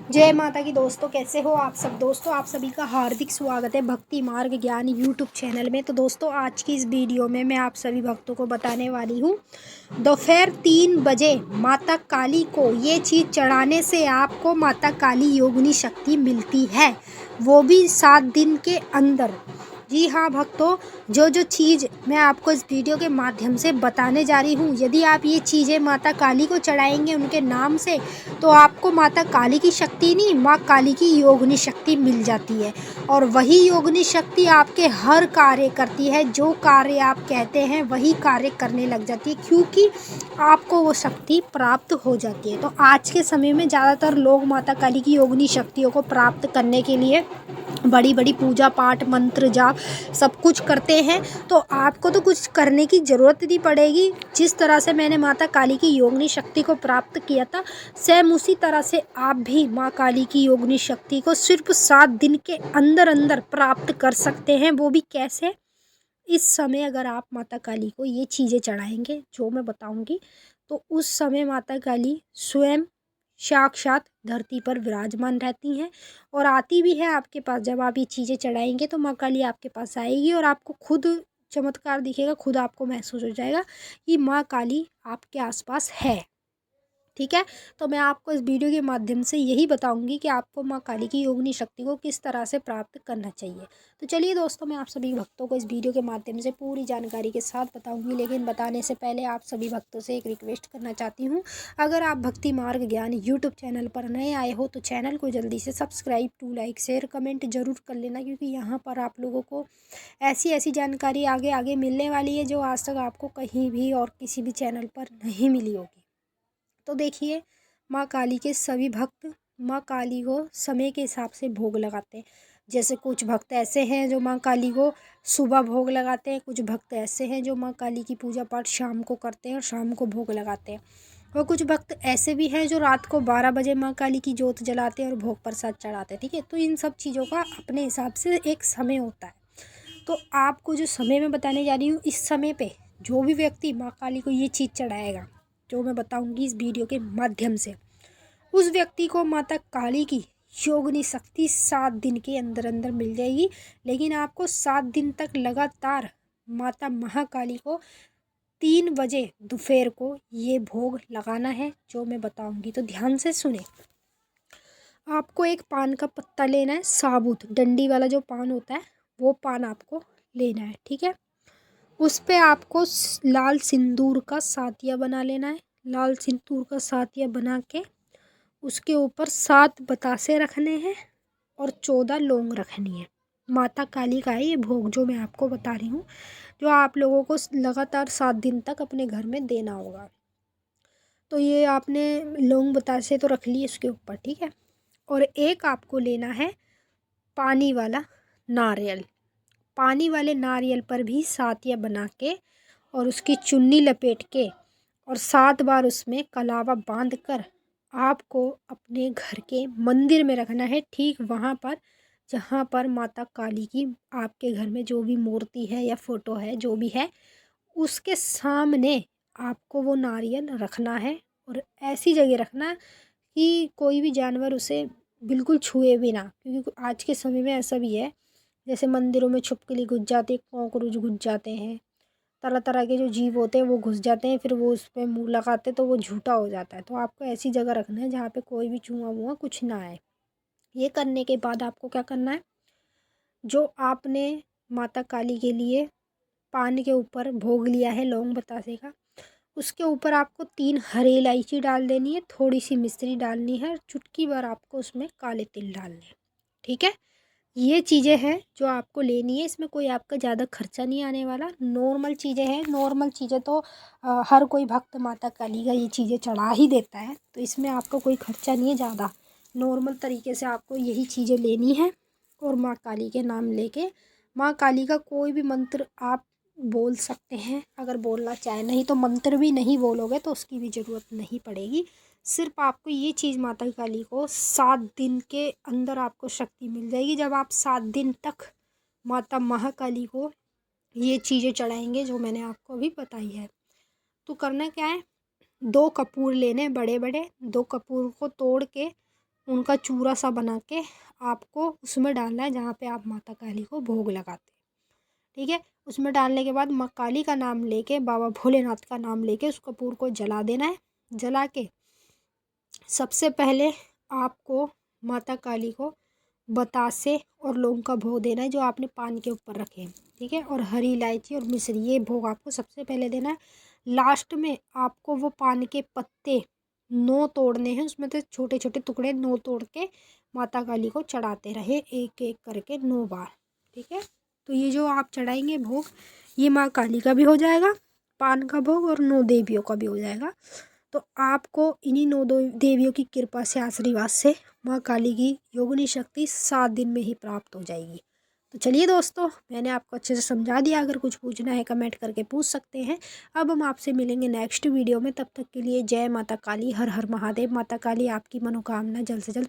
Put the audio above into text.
जय माता की दोस्तों, कैसे हो आप सब। दोस्तों आप सभी का हार्दिक स्वागत है भक्ति मार्ग ज्ञान यूट्यूब चैनल में। तो दोस्तों आज की इस वीडियो में मैं आप सभी भक्तों को बताने वाली हूँ, दोपहर 3 बजे माता काली को ये चीज़ चढ़ाने से आपको माता काली योगिनी शक्ति मिलती है, वो भी 7 दिन के अंदर। जी हाँ भक्तों, जो चीज़ मैं आपको इस वीडियो के माध्यम से बताने जा रही हूँ, यदि आप ये चीज़ें माता काली को चढ़ाएंगे उनके नाम से, तो आपको माता काली की शक्ति नहीं, माँ काली की योगिनी शक्ति मिल जाती है। और वही योगिनी शक्ति आपके हर कार्य करती है, जो कार्य आप कहते हैं वही कार्य करने लग जाती है, क्योंकि आपको वो शक्ति प्राप्त हो जाती है। तो आज के समय में ज़्यादातर लोग माता काली की योगिनी शक्तियों को प्राप्त करने के लिए बड़ी बड़ी पूजा पाठ मंत्र जाप सब कुछ करते हैं। तो आपको तो कुछ करने की ज़रूरत नहीं पड़ेगी। जिस तरह से मैंने माता काली की योगिनी शक्ति को प्राप्त किया था, सेम उसी तरह से आप भी माँ काली की योगिनी शक्ति को सिर्फ 7 दिन के अंदर अंदर प्राप्त कर सकते हैं। वो भी कैसे? इस समय अगर आप माता काली को ये चीज़ें चढ़ाएंगे जो मैं बताऊंगी, तो उस समय माता काली स्वयं साक्षात धरती पर विराजमान रहती हैं और आती भी है आपके पास। जब आप ये चीज़ें चढ़ाएंगे तो माँ काली आपके पास आएगी और आपको खुद चमत्कार दिखेगा, खुद आपको महसूस हो जाएगा कि माँ काली आपके आसपास है। ठीक है, तो मैं आपको इस वीडियो के माध्यम से यही बताऊंगी कि आपको माँ काली की योगिनी शक्ति को किस तरह से प्राप्त करना चाहिए। तो चलिए दोस्तों, मैं आप सभी भक्तों को इस वीडियो के माध्यम से पूरी जानकारी के साथ बताऊंगी, लेकिन बताने से पहले आप सभी भक्तों से एक रिक्वेस्ट करना चाहती हूँ। अगर आप भक्ति मार्ग ज्ञान यूट्यूब चैनल पर नए आए हो तो चैनल को जल्दी से subscribe to like share comment जरूर कर लेना, क्योंकि यहाँ पर आप लोगों को ऐसी ऐसी जानकारी आगे आगे मिलने वाली है जो आज तक आपको कहीं भी और किसी भी चैनल पर नहीं मिली होगी। तो देखिए, माँ काली के सभी भक्त माँ काली को समय के हिसाब से भोग लगाते हैं। जैसे कुछ भक्त ऐसे हैं जो माँ काली को सुबह भोग लगाते हैं, कुछ भक्त ऐसे हैं जो माँ काली की पूजा पाठ शाम को करते हैं और शाम को भोग लगाते हैं, और कुछ भक्त ऐसे भी हैं जो रात को 12 बजे माँ काली की जोत जलाते हैं और भोग प्रसाद चढ़ाते हैं। ठीक है, तो इन सब चीज़ों का अपने हिसाब से एक समय होता है। तो आपको जो समय मैं बताने जा रही हूँ, इस समय पे जो भी व्यक्ति माँ काली को ये चीज़ चढ़ाएगा जो मैं बताऊंगी इस वीडियो के माध्यम से, उस व्यक्ति को माता काली की योगिनी शक्ति 7 दिन के अंदर अंदर मिल जाएगी। लेकिन आपको 7 दिन तक लगातार माता महाकाली को 3 बजे दोपहर को ये भोग लगाना है जो मैं बताऊंगी। तो ध्यान से सुने। आपको एक पान का पत्ता लेना है, साबुत डंडी वाला जो पान होता है वो पान आपको लेना है। ठीक है, उस पे आपको लाल सिंदूर का सातिया बना लेना है। लाल सिंदूर का सातिया बना के उसके ऊपर 7 बतासे रखने हैं और 14 लौंग रखनी है। माता काली का है ये भोग जो मैं आपको बता रही हूँ, जो आप लोगों को लगातार 7 दिन तक अपने घर में देना होगा। तो ये आपने लौंग बतासे तो रख लिए इसके ऊपर। ठीक है, और एक आपको लेना है पानी वाला नारियल। पानी वाले नारियल पर भी सातिया बना के और उसकी चुन्नी लपेट के और 7 बार उसमें कलावा बांध कर आपको अपने घर के मंदिर में रखना है, ठीक वहाँ पर जहाँ पर माता काली की आपके घर में जो भी मूर्ति है या फोटो है जो भी है, उसके सामने आपको वो नारियल रखना है। और ऐसी जगह रखना कि कोई भी जानवर उसे बिल्कुल छुए भी ना, क्योंकि आज के समय में ऐसा भी है, जैसे मंदिरों में छुपकली घुस जाते हैं, कॉकरोच घुस जाते हैं, तरह तरह के जो जीव होते हैं वो घुस जाते हैं, फिर वो उस पर मुँह लगाते तो वो झूठा हो जाता है। तो आपको ऐसी जगह रखना है जहाँ पे कोई भी चूहा वूहा कुछ ना आए। ये करने के बाद आपको क्या करना है, जो आपने माता काली के लिए पान के ऊपर भोग लिया है लौंग बतासे का, उसके ऊपर आपको 3 हरी इलायची डाल देनी है, थोड़ी सी मिश्री डालनी है और चुटकी भर आपको उसमें काले तिल डालने हैं। ठीक है, ये चीज़ें हैं जो आपको लेनी है। इसमें कोई आपका ज़्यादा खर्चा नहीं आने वाला, नॉर्मल चीज़ें हैं। नॉर्मल चीज़ें तो हर कोई भक्त माता काली का ये चीज़ें चढ़ा ही देता है, तो इसमें आपका कोई खर्चा नहीं है ज़्यादा। नॉर्मल तरीके से आपको यही चीज़ें लेनी है और माँ काली के नाम लेके माँ काली का कोई भी मंत्र आप बोल सकते हैं अगर बोलना चाहे, नहीं तो मंत्र भी नहीं बोलोगे तो उसकी भी ज़रूरत नहीं पड़ेगी। सिर्फ आपको ये चीज़ माता काली को 7 दिन के अंदर आपको शक्ति मिल जाएगी। जब आप 7 दिन तक माता महाकाली को ये चीज़ें चढ़ाएंगे जो मैंने आपको अभी बताई है, तो करना क्या है, 2 कपूर लेने बड़े बड़े, 2 कपूर को तोड़ के उनका चूरा सा बना के आपको उसमें डालना है जहाँ पे आप माता काली को भोग लगाते हैं। ठीक है, उसमें डालने के बाद माँ काली का नाम लेके, बाबा भोलेनाथ का नाम लेके उस कपूर को जला देना है। जला के सबसे पहले आपको माता काली को बतासे और लौंग का भोग देना है जो आपने पान के ऊपर रखे हैं। ठीक है, और हरी इलायची और मिश्री, ये भोग आपको सबसे पहले देना है। लास्ट में आपको वो पान के पत्ते 9 तोड़ने हैं, उसमें से छोटे छोटे टुकड़े 9 तोड़ के माता काली को चढ़ाते रहे एक एक करके 9 बार। ठीक है, तो ये जो आप चढ़ाएंगे भोग, ये माँ काली का भी हो जाएगा पान का भोग और 9 देवियों का भी हो जाएगा। तो आपको इन्हीं 9 देवियों की कृपा से, आशीर्वाद से माँ काली की योगिनी शक्ति 7 दिन में ही प्राप्त हो जाएगी। तो चलिए दोस्तों, मैंने आपको अच्छे से समझा दिया। अगर कुछ पूछना है कमेंट करके पूछ सकते हैं। अब हम आपसे मिलेंगे नेक्स्ट वीडियो में, तब तक के लिए जय माता काली, हर हर महादेव। माता काली आपकी मनोकामना जल्द से जल्द